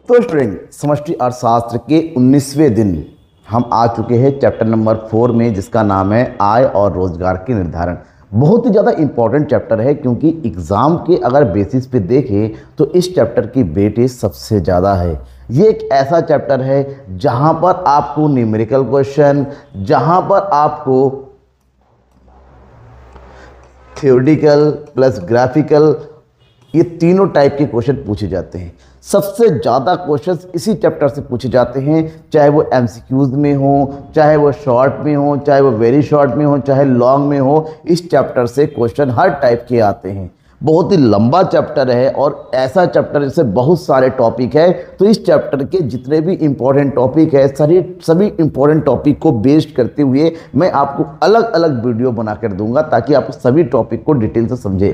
तो स्टूडेंट समष्टि अर्थशास्त्र के 19वें दिन हम आ चुके हैं चैप्टर नंबर 4 में, जिसका नाम है आय और रोजगार के निर्धारण। बहुत ही ज़्यादा इंपॉर्टेंट चैप्टर है क्योंकि एग्ज़ाम के अगर बेसिस पे देखें तो इस चैप्टर की वेटेज सबसे ज़्यादा है। ये एक ऐसा चैप्टर है जहाँ पर आपको न्यूमेरिकल क्वेश्चन, जहाँ पर आपको थ्योरेटिकल प्लस ग्राफिकल, ये तीनों टाइप के क्वेश्चन पूछे जाते हैं। सबसे ज़्यादा क्वेश्चंस इसी चैप्टर से पूछे जाते हैं, चाहे वो एमसीक्यूज में हो, चाहे वो शॉर्ट में हो, चाहे वो वेरी शॉर्ट में हो, चाहे लॉन्ग में हो। इस चैप्टर से क्वेश्चन हर टाइप के आते हैं। बहुत ही लंबा चैप्टर है और ऐसा चैप्टर जिससे बहुत सारे टॉपिक है। तो इस चैप्टर के जितने भी इंपॉर्टेंट टॉपिक है, सभी इंपॉर्टेंट टॉपिक को बेस्ड करते हुए मैं आपको अलग अलग वीडियो बनाकर दूंगा ताकि आप सभी टॉपिक को डिटेल से समझें।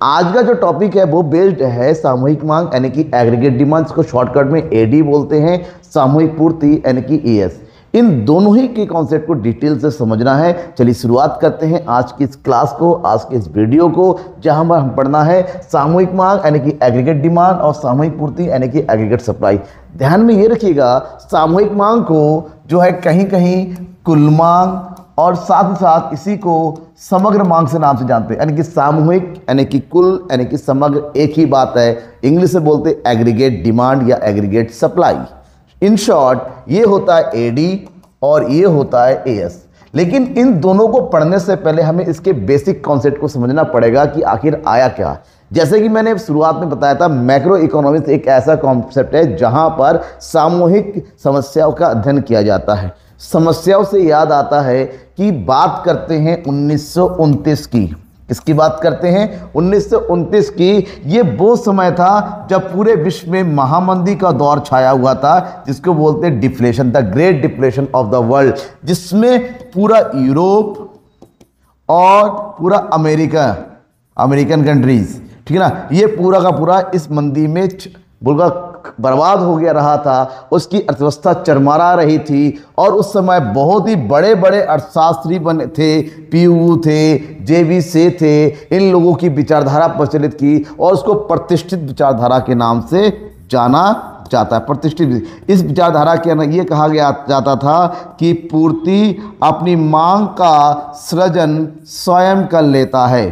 आज का जो टॉपिक है वो बेस्ड है सामूहिक मांग यानी कि एग्रीगेट डिमांड्स को शॉर्टकट में एडी बोलते हैं, सामूहिक पूर्ति यानी कि एएस। इन दोनों ही के कॉन्सेप्ट को डिटेल से समझना है। चलिए शुरुआत करते हैं आज की इस क्लास को, आज के इस वीडियो को, जहां पर हम पढ़ना है सामूहिक मांग यानी कि एग्रीगेट डिमांड और सामूहिक पूर्ति यानी कि एग्रीगेट सप्लाई। ध्यान में ये रखिएगा, सामूहिक मांग को जो है कहीं कहीं कुल मांग और साथ ही साथ इसी को समग्र मांग से नाम से जानते हैं, यानी कि सामूहिक यानी कि कुल यानी कि समग्र एक ही बात है। इंग्लिश से बोलते हैं एग्रीगेट डिमांड या एग्रीगेट सप्लाई। इन शॉर्ट ये होता है एडी और ये होता है एएस। लेकिन इन दोनों को पढ़ने से पहले हमें इसके बेसिक कॉन्सेप्ट को समझना पड़ेगा कि आखिर आया क्या। जैसे कि मैंने शुरुआत में बताया था, मैक्रो इकोनॉमिक्स एक ऐसा कॉन्सेप्ट है जहां पर सामूहिक समस्याओं का अध्ययन किया जाता है। समस्याओं से याद आता है कि बात करते हैं 1929 की। किसकी बात करते हैं? 1929 की। ये वो समय था जब पूरे विश्व में महामंदी का दौर छाया हुआ था, जिसको बोलते हैं deflation, the great deflation of the world, जिसमें पूरा यूरोप और पूरा अमेरिकन कंट्रीज, ठीक है ना, ये पूरा का पूरा इस मंदी में बर्बाद हो गया रहा था। उसकी अर्थव्यवस्था चरमरा रही थी और उस समय बहुत ही बड़े बड़े अर्थशास्त्री बने थे, पीयू थे, जेवी से थे। इन लोगों की विचारधारा प्रचलित की और उसको प्रतिष्ठित विचारधारा के नाम से जाना जाता है। प्रतिष्ठित इस विचारधारा के अंदर ये कहा गया जाता था कि पूर्ति अपनी मांग का सृजन स्वयं कर लेता है,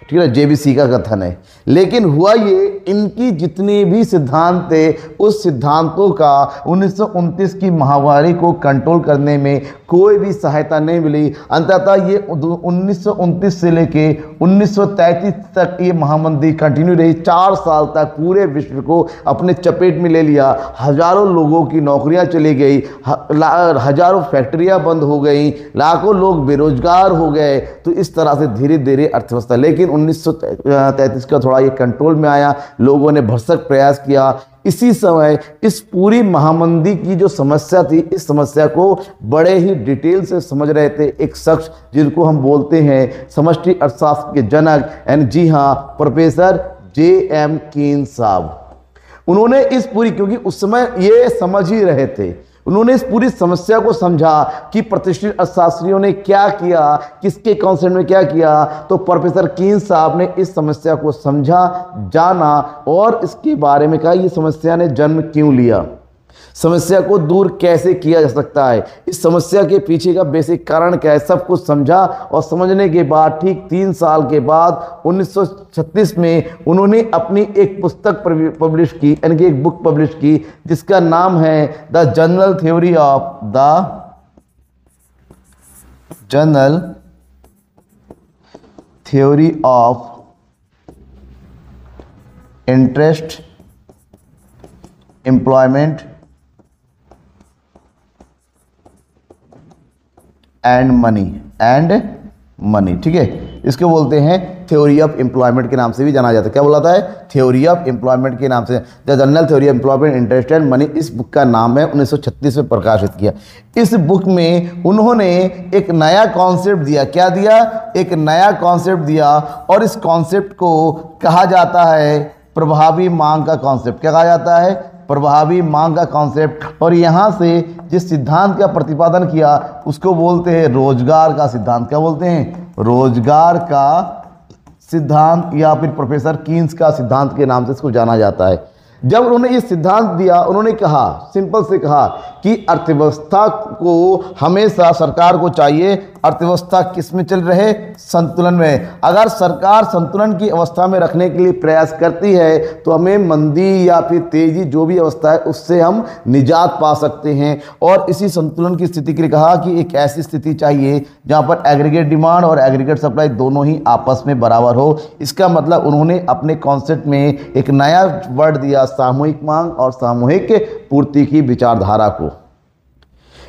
ठीक है, जेबीसी का कथन है। लेकिन हुआ ये, इनकी जितने भी सिद्धांत थे उस सिद्धांतों का 1929 की महामारी को कंट्रोल करने में कोई भी सहायता नहीं मिली। अंततः ये 1929 से लेके 1933 तक ये महामंदी कंटिन्यू रही। 4 साल तक पूरे विश्व को अपने चपेट में ले लिया। हजारों लोगों की नौकरियां चली गई, हजारों फैक्ट्रियां बंद हो गई, लाखों लोग बेरोजगार हो गए। तो इस तरह से धीरे धीरे अर्थव्यवस्था, लेकिन 1933 का थोड़ा ये कंट्रोल में आया। लोगों ने भरसक प्रयास किया। इसी समय इस पूरी महामंदी की जो समस्या थी, इस समस्या को बड़े ही डिटेल से समझ रहे थे एक शख्स जिनको हम बोलते हैं समष्टि अर्थशास्त्र के जनक, एंड जी हाँ, प्रोफेसर जे.एम. कीन साहब। उन्होंने इस पूरी, क्योंकि उस समय ये समझ ही रहे थे, उन्होंने इस पूरी समस्या को समझा कि प्रतिष्ठित अर्थशास्त्रियों ने क्या किया, किसके कॉन्सेप्ट में क्या किया। तो प्रोफेसर कीन साहब ने इस समस्या को समझा, जाना और इसके बारे में कहा ये समस्या ने जन्म क्यों लिया, समस्या को दूर कैसे किया जा सकता है, इस समस्या के पीछे का बेसिक कारण क्या है, सब कुछ समझा। और समझने के बाद ठीक 3 साल के बाद 1936 में उन्होंने अपनी एक पुस्तक पब्लिश की, यानी कि एक बुक पब्लिश की, जिसका नाम है the general theory of interest, employment and money, ठीक है। इसको बोलते हैं थ्योरी ऑफ एम्प्लॉयमेंट के नाम से भी जाना जाता है। क्या बोला जाता है? थ्योरी ऑफ एम्प्लॉयमेंट के नाम से, the general theory of employment, interest and money. इस बुक का नाम है, 1936 में प्रकाशित किया। इस बुक में उन्होंने एक नया कॉन्सेप्ट दिया। क्या दिया? एक नया कॉन्सेप्ट दिया और इस कॉन्सेप्ट को कहा जाता है प्रभावी मांग का कॉन्सेप्ट। क्या कहा जाता है? प्रभावी मांग का कॉन्सेप्ट। और यहाँ से जिस सिद्धांत का प्रतिपादन किया उसको बोलते हैं रोजगार का सिद्धांत। क्या बोलते हैं? रोजगार का सिद्धांत, या फिर प्रोफेसर कीन्स का सिद्धांत के नाम से इसको जाना जाता है। जब उन्होंने ये सिद्धांत दिया, उन्होंने कहा, सिंपल से कहा कि अर्थव्यवस्था को हमेशा सरकार को चाहिए अर्थव्यवस्था किस में चल रहे, संतुलन में। अगर सरकार संतुलन की अवस्था में रखने के लिए प्रयास करती है तो हमें मंदी या फिर तेजी जो भी अवस्था है उससे हम निजात पा सकते हैं। और इसी संतुलन की स्थिति के लिए कहा कि एक ऐसी स्थिति चाहिए जहां पर एग्रीगेट डिमांड और एग्रीगेट सप्लाई दोनों ही आपस में बराबर हो। इसका मतलब उन्होंने अपने कॉन्सेप्ट में एक नया वर्ड दिया, सामूहिक मांग और सामूहिक पूर्ति की विचारधारा को।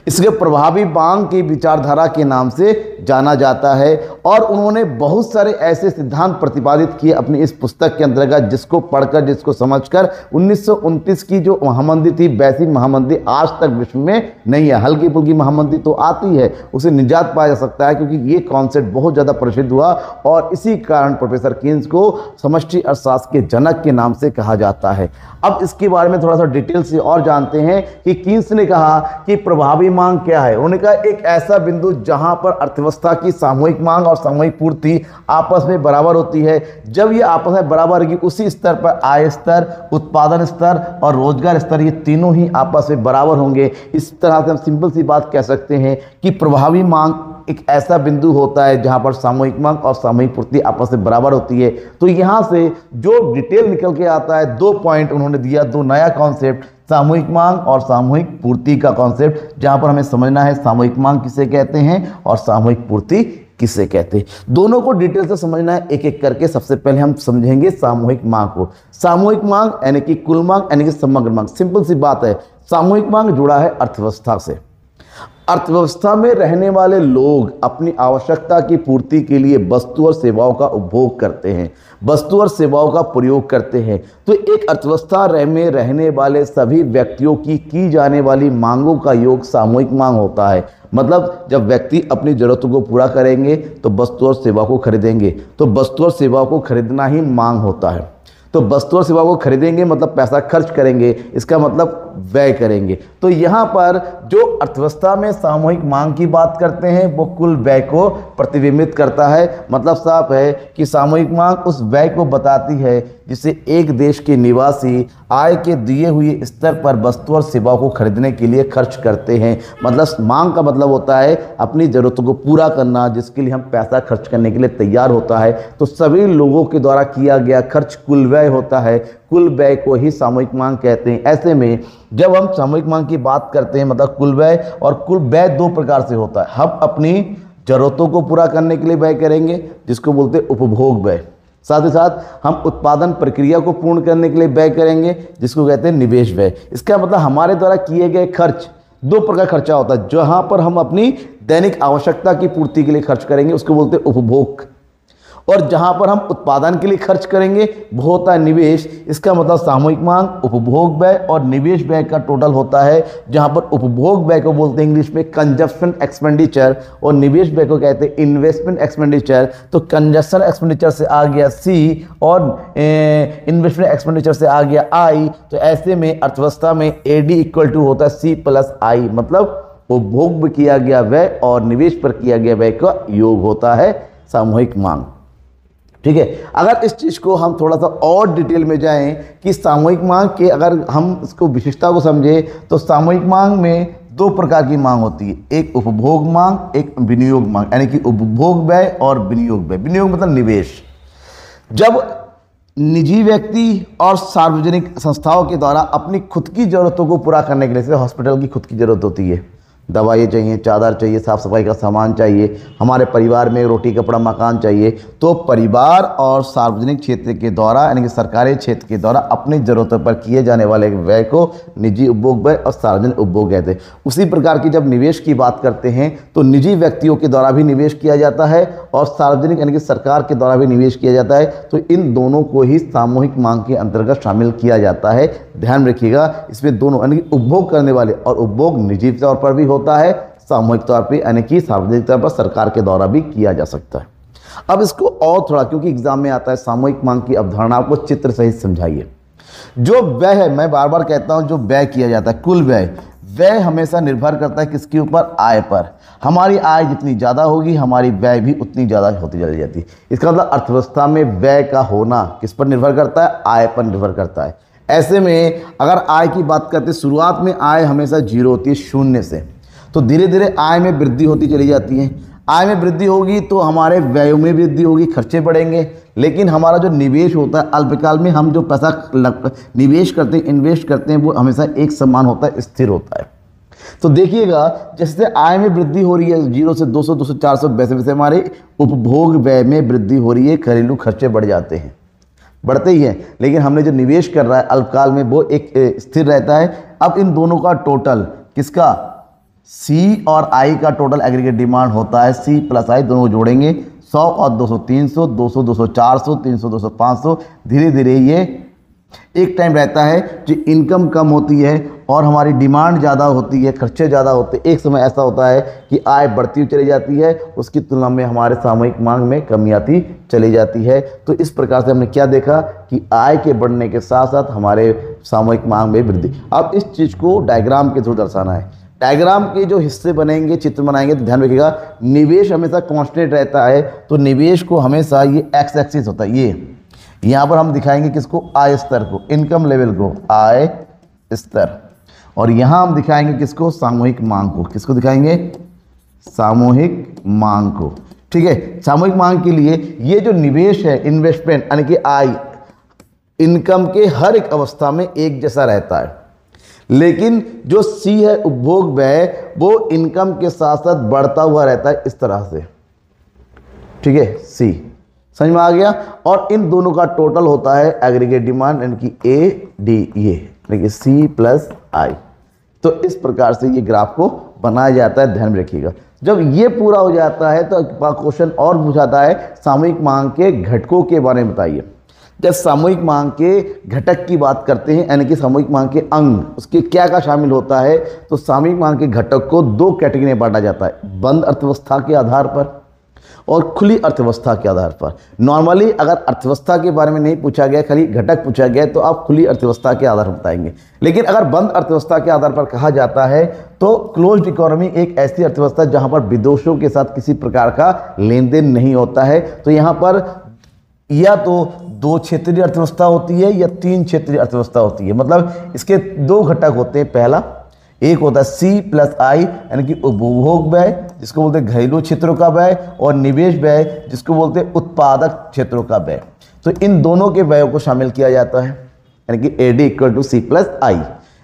इसके प्रभावी मांग की विचारधारा के नाम से जाना जाता है। और उन्होंने बहुत सारे ऐसे सिद्धांत प्रतिपादित किए अपनी इस पुस्तक के अंतर्गत, जिसको पढ़कर, जिसको समझकर 1929 की जो महामंदी थी, वैसी महामंदी आज तक विश्व में नहीं है। हल्की फुल्की महामंदी तो आती है, उसे निजात पाया जा सकता है, क्योंकि ये कॉन्सेप्ट बहुत ज़्यादा प्रसिद्ध हुआ और इसी कारण प्रोफेसर कीन्स को समष्टि अर्थशास्त्र के जनक के नाम से कहा जाता है। अब इसके बारे में थोड़ा सा डिटेल से और जानते हैं कि कीन्स ने कहा कि प्रभावी मांग क्या है। उन्होंने कहा एक ऐसा बिंदु जहां पर अर्थव्यवस्था की सामूहिक मांग और सामूहिक पूर्ति आपस में बराबर होती है। जब ये आपस में बराबर होगी, उसी स्तर पर आय स्तर, उत्पादन स्तर और रोजगार स्तर, ये तीनों ही आपस में बराबर होंगे। इस तरह से हम सिंपल सी बात कह सकते हैं कि प्रभावी मांग एक ऐसा बिंदु होता है जहां पर सामूहिक मांग और सामूहिक पूर्ति आपस में बराबर होती है। तो यहां से जो डिटेल निकल के आता है, 2 पॉइंट उन्होंने दिया, 2 नया कॉन्सेप्ट, सामूहिक मांग और सामूहिक पूर्ति का कॉन्सेप्ट, जहां पर हमें समझना है सामूहिक मांग किसे कहते हैं और सामूहिक पूर्ति किसे कहते हैं। दोनों को डिटेल से समझना है एक एक करके। सबसे पहले हम समझेंगे सामूहिक मांग को। सामूहिक मांग यानी कि कुल मांग यानी कि समग्र मांग। सिंपल सी बात है, सामूहिक मांग जुड़ा है अर्थव्यवस्था से। अर्थव्यवस्था में रहने वाले लोग अपनी आवश्यकता की पूर्ति के लिए वस्तु और सेवाओं का उपभोग करते हैं, वस्तु और सेवाओं का प्रयोग करते हैं। तो एक अर्थव्यवस्था में रहने वाले सभी व्यक्तियों की जाने वाली मांगों का योग सामूहिक मांग होता है। मतलब जब व्यक्ति अपनी जरूरतों को पूरा करेंगे तो वस्तु और सेवा को खरीदेंगे, तो वस्तु और सेवा को खरीदना ही मांग होता है। तो वस्तु और सेवा को खरीदेंगे मतलब पैसा खर्च करेंगे, इसका मतलब व्यय करेंगे। तो यहाँ पर जो अर्थव्यवस्था में सामूहिक मांग की बात करते हैं वो कुल व्यय को प्रतिबिंबित करता है। मतलब साफ है कि सामूहिक मांग उस व्यय को बताती है जिसे एक देश के निवासी आय के दिए हुए स्तर पर वस्तु और सेवाओं को खरीदने के लिए खर्च करते हैं। मतलब मांग का मतलब होता है अपनी ज़रूरतों को पूरा करना, जिसके लिए हम पैसा खर्च करने के लिए तैयार होता है। तो सभी लोगों के द्वारा किया गया खर्च कुल व्यय होता है। कुल व्यय को ही सामूहिक मांग कहते हैं। ऐसे में जब हम सामूहिक मांग की बात करते हैं मतलब कुल व्यय, और कुल व्यय 2 प्रकार से होता है। हम अपनी जरूरतों को पूरा करने के लिए व्यय करेंगे जिसको बोलते हैं उपभोग व्यय। साथ ही साथ हम उत्पादन प्रक्रिया को पूर्ण करने के लिए व्यय करेंगे जिसको कहते हैं निवेश व्यय। इसका मतलब हमारे द्वारा किए गए खर्च 2 प्रकार खर्चा होता है। जहां पर हम अपनी दैनिक आवश्यकता की पूर्ति के लिए खर्च करेंगे उसको बोलते हैं उपभोग, और जहां पर हम उत्पादन के लिए खर्च करेंगे वो होता है निवेश। इसका मतलब सामूहिक मांग, उपभोग व्यय और निवेश व्यय का टोटल होता है। जहां पर उपभोग व्यय को बोलते हैं इंग्लिश में कंजप्शन एक्सपेंडिचर और निवेश व्यय को कहते हैं इन्वेस्टमेंट एक्सपेंडिचर। तो कंजप्शन एक्सपेंडिचर से आ गया सी और इन्वेस्टमेंट एक्सपेंडिचर से आ गया आई। तो ऐसे में अर्थव्यवस्था में AD इक्वल टू होता है C + I, मतलब उपभोग में किया गया व्यय और निवेश पर किया गया व्यय का योग होता है सामूहिक मांग। ठीक है, अगर इस चीज़ को हम थोड़ा सा और डिटेल में जाएं कि सामूहिक मांग के अगर हम इसको विशेषता को समझें तो सामूहिक मांग में 2 प्रकार की मांग होती है, एक उपभोग मांग, एक विनियोग मांग, यानी कि उपभोग व्यय और विनियोग व्यय। विनियोग मतलब निवेश। जब निजी व्यक्ति और सार्वजनिक संस्थाओं के द्वारा अपनी खुद की ज़रूरतों को पूरा करने के लिए, जैसे हॉस्पिटल की खुद की ज़रूरत होती है, दवाई चाहिए, चादर चाहिए, साफ़ सफाई का सामान चाहिए, हमारे परिवार में रोटी कपड़ा मकान चाहिए, तो परिवार और सार्वजनिक क्षेत्र के द्वारा यानी कि सरकारी क्षेत्र के द्वारा अपनी ज़रूरतों पर किए जाने वाले व्यय को निजी उपभोग व्यय और सार्वजनिक उपभोग कहते हैं। उसी प्रकार की जब निवेश की बात करते हैं तो निजी व्यक्तियों के द्वारा भी निवेश किया जाता है और सार्वजनिक यानी कि सरकार के द्वारा भी निवेश किया जाता है। तो इन दोनों को ही सामूहिक मांग के अंतर्गत शामिल किया जाता है। ध्यान रखिएगा, इसमें दोनों यानी कि उपभोग करने वाले और उपभोग निजी तौर पर भी होता है, सामूहिक तौर पे यानी कि सार्वजनिक तौर पर सरकार के द्वारा भी किया जा सकता है। अब इसको और थोड़ा, क्योंकि एग्जाम में आता है, सामूहिक मांग की अवधारणा को चित्र सहित समझाइए। जो व्यय है, मैं बार बार कहता हूं, जो व्यय किया जाता है कुल व्यय, व्यय हमेशा निर्भर करता है किसके ऊपर? आय पर। हमारी आय जितनी ज़्यादा होगी हमारी व्यय भी उतनी ज़्यादा होती चली जाती है। इसका मतलब अर्थव्यवस्था में व्यय का होना किस पर निर्भर करता है? आय पर निर्भर करता है। ऐसे में अगर आय की बात करते हैं, शुरुआत में आय हमेशा जीरो होती है, शून्य से, तो धीरे धीरे आय में वृद्धि होती चली जाती है। आय में वृद्धि होगी तो हमारे व्ययों में वृद्धि होगी, खर्चे बढ़ेंगे, लेकिन हमारा जो निवेश होता है अल्पकाल में, हम जो पैसा निवेश करते हैं, इन्वेस्ट करते हैं, वो हमेशा एक समान होता है, स्थिर होता है। तो देखिएगा जैसे आय में वृद्धि हो रही है 0 से 200, 200, 400, वैसे वैसे हमारे उपभोग व्यय में वृद्धि हो रही है, घरेलू खर्चे बढ़ जाते हैं, बढ़ते ही हैं, लेकिन हमने जो निवेश कर रहा है अल्पकाल में वो एक स्थिर रहता है। अब इन दोनों का टोटल, किसका, सी और आई का टोटल एग्रीगेट डिमांड होता है, सी प्लस आई दोनों को जोड़ेंगे 100 और 200 300, 200 200 400, 300 200 500। धीरे धीरे ये एक टाइम रहता है जो इनकम कम होती है और हमारी डिमांड ज़्यादा होती है, खर्चे ज़्यादा होते हैं। एक समय ऐसा होता है कि आय बढ़ती हुई चली जाती है, उसकी तुलना में हमारे सामूहिक मांग में कमी आती चली जाती है। तो इस प्रकार से हमने क्या देखा कि आय के बढ़ने के साथ साथ हमारे सामूहिक मांग में वृद्धि। अब इस चीज़ को डायग्राम के थ्रू दर्शाना है। डायग्राम के जो हिस्से बनेंगे, चित्र बनाएंगे, तो ध्यान रखिएगा निवेश हमेशा कांस्टेंट रहता है, तो निवेश को हमेशा ये एक्स एक्सिस होता है, ये यहाँ पर हम दिखाएंगे किसको, आय स्तर को, इनकम लेवल को, आय स्तर, और यहाँ हम दिखाएंगे किसको, सामूहिक मांग को। किसको दिखाएंगे, सामूहिक मांग को। ठीक है, सामूहिक मांग के लिए ये जो निवेश है, इन्वेस्टमेंट यानी कि आय, इनकम के हर एक अवस्था में एक जैसा रहता है, लेकिन जो सी है उपभोग व्यय, वो इनकम के साथ साथ बढ़ता हुआ रहता है इस तरह से। ठीक है, सी समझ में आ गया। और इन दोनों का टोटल होता है एग्रीगेट डिमांड यानी कि ए डी, ये यानी कि सी प्लस आई। तो इस प्रकार से ये ग्राफ को बनाया जाता है, ध्यान में रखिएगा। जब ये पूरा हो जाता है तो क्वेश्चन और पूछाता है सामूहिक मांग के घटकों के बारे में बताइए। जब सामूहिक मांग के घटक की बात करते हैं यानी कि सामूहिक मांग के अंग, उसके क्या क्या शामिल होता है, तो सामूहिक मांग के घटक को दो कैटेगरी में बांटा जाता है, बंद अर्थव्यवस्था के आधार पर और खुली अर्थव्यवस्था के आधार पर। नॉर्मली अगर अर्थव्यवस्था के बारे में नहीं पूछा गया, खाली घटक पूछा गया, तो आप खुली अर्थव्यवस्था के आधार पर बताएंगे। लेकिन अगर बंद अर्थव्यवस्था के आधार पर कहा जाता है तो क्लोज्ड इकोनॉमी एक ऐसी अर्थव्यवस्था जहां पर विदेशों के साथ किसी प्रकार का लेन देन नहीं होता है। तो यहाँ पर या तो 2 क्षेत्रीय अर्थव्यवस्था होती है या 3 क्षेत्रीय अर्थव्यवस्था होती है। मतलब इसके 2 घटक होते हैं। पहला एक होता है सी प्लस आई यानी कि उपभोग व्यय, जिसको बोलते हैं घरेलू क्षेत्रों का व्यय, और निवेश व्यय, जिसको बोलते हैं उत्पादक क्षेत्रों का व्यय। तो इन दोनों के व्ययों को शामिल किया जाता है यानी कि AD equal to C plus I.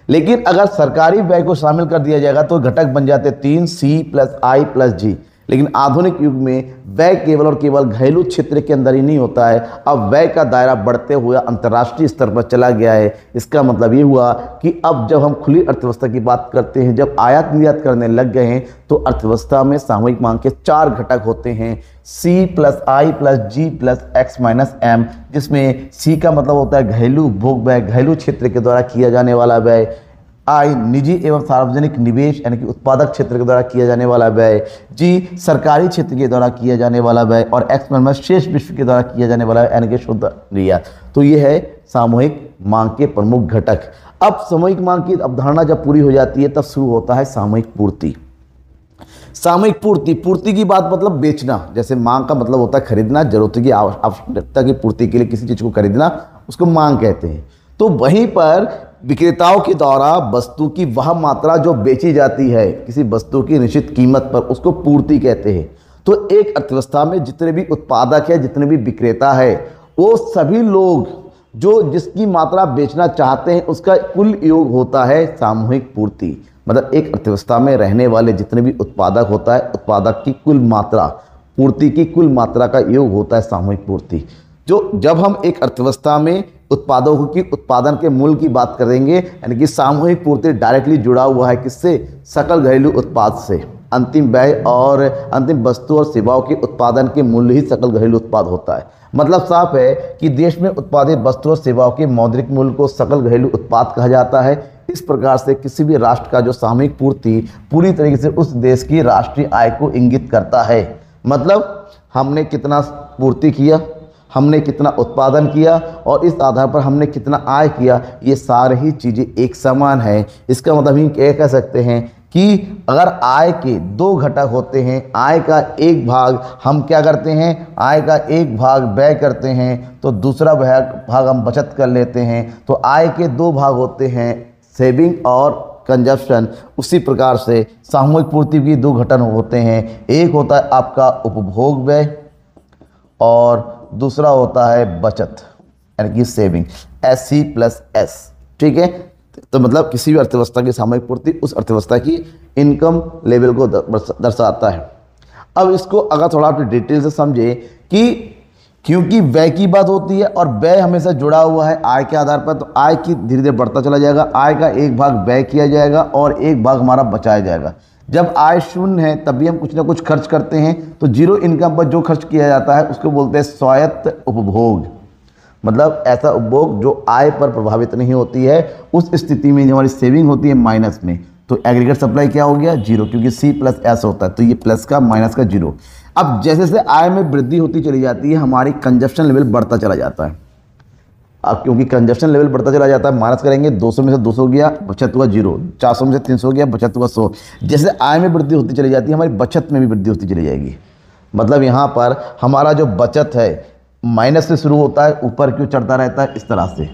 लेकिन अगर सरकारी व्यय को शामिल कर दिया जाएगा तो घटक बन जाते 3, सी प्लस आई प्लस जी। लेकिन आधुनिक युग में व्यय केवल और केवल घरेलू क्षेत्र के अंदर ही नहीं होता है, अब व्यय का दायरा बढ़ते हुए अंतर्राष्ट्रीय स्तर पर चला गया है। इसका मतलब ये हुआ कि अब जब हम खुली अर्थव्यवस्था की बात करते हैं, जब आयात निर्यात करने लग गए हैं, तो अर्थव्यवस्था में सामूहिक मांग के 4 घटक होते हैं, सी प्लस आई प्लस जी प्लस एक्स माइनस एम, जिसमें सी का मतलब होता है घरेलू उपभोग व्यय, घरेलू क्षेत्र के द्वारा किया जाने वाला व्यय, आई निजी एवं सार्वजनिक निवेश यानी कि उत्पादक क्षेत्र के द्वारा किया जाने वाला व्यय, जी सरकारी क्षेत्र के द्वारा किया जाने वाला व्यय, और एक्स मतलब शेष विश्व के द्वारा किया जाने वाला यानी कि शुद्ध निर्यात। तो ये है सामूहिक मांग के प्रमुख घटक। अब सामूहिक मांग की अवधारणा जब पूरी हो जाती है तब शुरू होता है सामूहिक पूर्ति। सामूहिक पूर्ति, पूर्ति की बात मतलब बेचना। जैसे मांग का मतलब होता है खरीदना, जरूरत की आवश्यकता की पूर्ति के लिए किसी चीज को खरीदना, उसको मांग कहते हैं। तो वहीं पर विक्रेताओं के द्वारा वस्तु की वह मात्रा जो बेची जाती है किसी वस्तु की निश्चित कीमत पर, उसको पूर्ति कहते हैं। तो एक अर्थव्यवस्था में जितने भी उत्पादक है, जितने भी विक्रेता है, वो सभी लोग जो जिसकी मात्रा बेचना चाहते हैं उसका कुल योग होता है सामूहिक पूर्ति। मतलब एक अर्थव्यवस्था में रहने वाले जितने भी उत्पादक होता है, उत्पादक की कुल मात्रा, पूर्ति की कुल मात्रा का योग होता है सामूहिक पूर्ति। जो जब हम एक अर्थव्यवस्था में उत्पादों की उत्पादन के मूल्य की बात करेंगे, यानी कि सामूहिक पूर्ति डायरेक्टली जुड़ा हुआ है किससे, सकल घरेलू उत्पाद से। अंतिम व्यय और अंतिम वस्तु और सेवाओं के उत्पादन के मूल्य ही सकल घरेलू उत्पाद होता है। मतलब साफ है कि देश में उत्पादित वस्तु और सेवाओं के मौद्रिक मूल्य को सकल घरेलू उत्पाद कहा जाता है। इस प्रकार से किसी भी राष्ट्र का जो सामूहिक पूर्ति पूरी तरीके से उस देश की राष्ट्रीय आय को इंगित करता है। मतलब हमने कितना पूर्ति किया, हमने कितना उत्पादन किया और इस आधार पर हमने कितना आय किया, ये सारी ही चीज़ें एक समान है। इसका मतलब हम ये कह सकते हैं कि अगर आय के दो घटक होते हैं, आय का एक भाग हम क्या करते हैं, आय का एक भाग व्यय करते हैं, तो दूसरा भाग हम बचत कर लेते हैं। तो आय के दो भाग होते हैं, सेविंग और कंजप्शन। उसी प्रकार से सामूहिक पूर्ति की दो घटक होते हैं, एक होता है आपका उपभोग व्यय और दूसरा होता है बचत यानी कि सेविंग, SC+S। ठीक है, तो मतलब किसी भी अर्थव्यवस्था की सामूहिक पूर्ति उस अर्थव्यवस्था की इनकम लेवल को दर्शाता है। अब इसको अगर थोड़ा आप डिटेल से समझे कि क्योंकि व्यय की बात होती है और व्यय हमेशा जुड़ा हुआ है आय के आधार पर, तो आय की धीरे धीरे बढ़ता चला जाएगा, आय का एक भाग व्यय किया जाएगा और एक भाग हमारा बचाया जाएगा। जब आय शून्य है तभी हम कुछ ना कुछ खर्च करते हैं, तो जीरो इनकम पर जो खर्च किया जाता है उसको बोलते हैं स्वायत्त उपभोग, मतलब ऐसा उपभोग जो आय पर प्रभावित नहीं होती है। उस स्थिति में जो हमारी सेविंग होती है माइनस में, तो एग्रीगेट सप्लाई क्या हो गया, जीरो, क्योंकि C+S होता है, तो ये प्लस का माइनस का जीरो। अब जैसे जैसे आय में वृद्धि होती चली जाती है हमारी कंजप्शन लेवल बढ़ता चला जाता है। अब क्योंकि कंजप्शन लेवल बढ़ता चला जाता है, माइनस करेंगे, 200 में से 200 गया, बचत हुआ जीरो, 400 में से 300 गया, बचत हुआ 100। जैसे आय में वृद्धि होती चली जाती है हमारी बचत में भी वृद्धि होती चली जाएगी। मतलब यहाँ पर हमारा जो बचत है माइनस से शुरू होता है, ऊपर क्यों चढ़ता रहता है इस तरह से,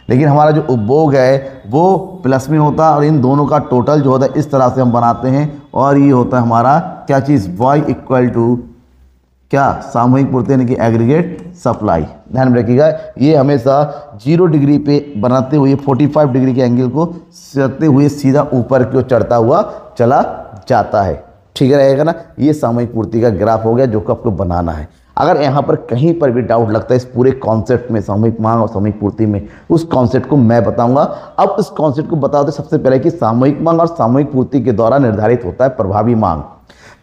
लेकिन हमारा जो उपभोग है वो प्लस में होता है और इन दोनों का टोटल जो होता है इस तरह से हम बनाते हैं। और ये होता है हमारा क्या चीज़, Y = क्या, सामूहिक पूर्ति यानी कि एग्रीगेट सप्लाई। ध्यान में रखिएगा, ये हमेशा 0 डिग्री पे बनाते हुए 45 डिग्री के एंगल को करते हुए सीधा ऊपर की ओर चढ़ता हुआ चला जाता है। ठीक है रहेगा ना, ये सामूहिक पूर्ति का ग्राफ हो गया जो कि आपको बनाना है। अगर यहाँ पर कहीं पर भी डाउट लगता है इस पूरे कॉन्सेप्ट में, सामूहिक मांग और सामूहिक पूर्ति में, उस कॉन्सेप्ट को मैं बताऊंगा। अब इस कॉन्सेप्ट को बताते सबसे पहले कि सामूहिक मांग और सामूहिक पूर्ति के द्वारा निर्धारित होता है प्रभावी मांग।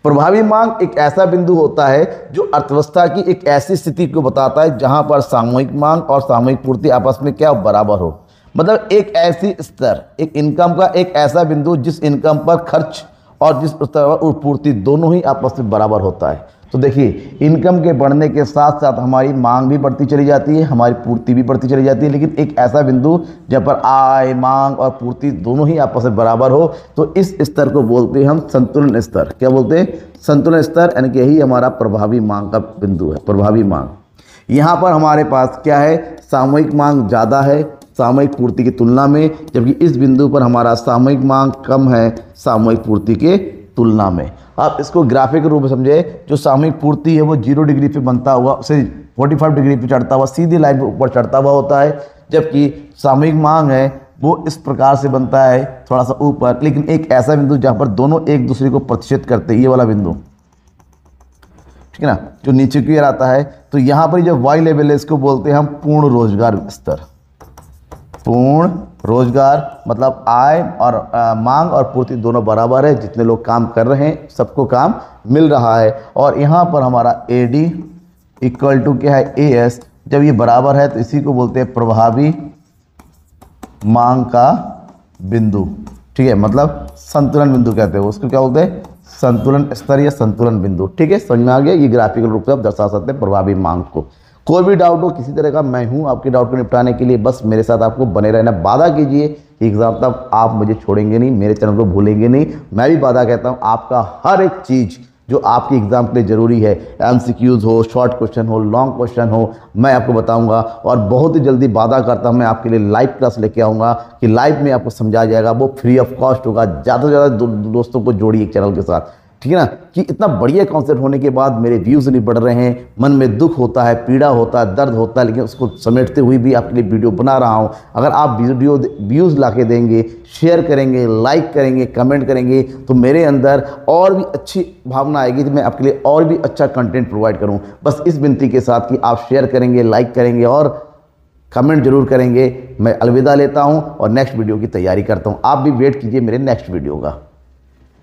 प्रभावी मांग एक ऐसा बिंदु होता है जो अर्थव्यवस्था की एक ऐसी स्थिति को बताता है जहां पर सामूहिक मांग और सामूहिक पूर्ति आपस में क्या बराबर हो। मतलब एक ऐसी स्तर, एक इनकम का एक ऐसा बिंदु जिस इनकम पर खर्च और जिस स्तर पर पूर्ति दोनों ही आपस में बराबर होता है। तो देखिए, इनकम के बढ़ने के साथ साथ हमारी मांग भी बढ़ती चली जाती है, हमारी पूर्ति भी बढ़ती चली जाती है, लेकिन एक ऐसा बिंदु जब पर आय, मांग और पूर्ति दोनों ही आपस में बराबर हो, तो इस स्तर को बोलते हैं हम संतुलन स्तर। क्या बोलते हैं, संतुलन स्तर, यानी कि यही हमारा प्रभावी मांग का बिंदु है, प्रभावी मांग। यहाँ पर हमारे पास क्या है, सामूहिक मांग ज़्यादा है सामूहिक पूर्ति की तुलना में, जबकि इस बिंदु पर हमारा सामूहिक मांग कम है सामूहिक पूर्ति के तुलना में। आप इसको ग्राफिक रूप में समझे, जो सामूहिक पूर्ति है वो 0 डिग्री पे बनता हुआ उसे 45 डिग्री पे चढ़ता हुआ सीधी लाइन पे ऊपर चढ़ता हुआ होता है, जबकि सामूहिक मांग है वो इस प्रकार से बनता है थोड़ा सा ऊपर, लेकिन एक ऐसा बिंदु जहाँ पर दोनों एक दूसरे को प्रतिशत करते हैं, ये वाला बिंदु, ठीक है ना, जो नीचे की ओर आता है। तो यहाँ पर जो वाई लेवल है इसको बोलते हैं हम पूर्ण रोजगार स्तर। पूर्ण रोजगार मतलब आय और मांग और पूर्ति दोनों बराबर है, जितने लोग काम कर रहे हैं सबको काम मिल रहा है। और यहाँ पर हमारा AD = क्या है, AS। जब ये बराबर है तो इसी को बोलते हैं प्रभावी मांग का बिंदु। ठीक है, मतलब संतुलन बिंदु कहते हैं उसको, क्या बोलते हैं, संतुलन स्तर या संतुलन बिंदु। ठीक है, समझ में आ गया। ये ग्राफिकल रूप से आप दर्शा सकते हैं प्रभावी मांग को। कोई भी डाउट हो किसी तरह का, मैं हूं आपके डाउट को निपटाने के लिए, बस मेरे साथ आपको बने रहना। वादा कीजिए कि एग्जाम तक आप मुझे छोड़ेंगे नहीं, मेरे चैनल को भूलेंगे नहीं। मैं भी वादा कहता हूं आपका हर एक चीज़ जो आपके एग्जाम के लिए ज़रूरी है, MCQs हो, शॉर्ट क्वेश्चन हो, लॉन्ग क्वेश्चन हो, मैं आपको बताऊंगा। और बहुत ही जल्दी वादा करता हूं मैं आपके लिए लाइव क्लास लेके आऊँगा कि लाइव में आपको समझाया जाएगा, वो फ्री ऑफ कॉस्ट होगा। ज़्यादा से ज़्यादा दोस्तों को जोड़िए चैनल के साथ, ठीक है ना, कि इतना बढ़िया कॉन्सेप्ट होने के बाद मेरे व्यूज़ नहीं बढ़ रहे हैं, मन में दुख होता है, पीड़ा होता है, दर्द होता है, लेकिन उसको समेटते हुए भी आपके लिए वीडियो बना रहा हूं। अगर आप वीडियो व्यूज़ ला के देंगे, शेयर करेंगे, लाइक करेंगे, कमेंट करेंगे, तो मेरे अंदर और भी अच्छी भावना आएगी कि मैं आपके लिए और भी अच्छा कंटेंट प्रोवाइड करूँ। बस इस विनती के साथ कि आप शेयर करेंगे, लाइक करेंगे और कमेंट जरूर करेंगे। मैं अलविदा लेता हूँ और नेक्स्ट वीडियो की तैयारी करता हूँ। आप भी वेट कीजिए मेरे नेक्स्ट वीडियो का।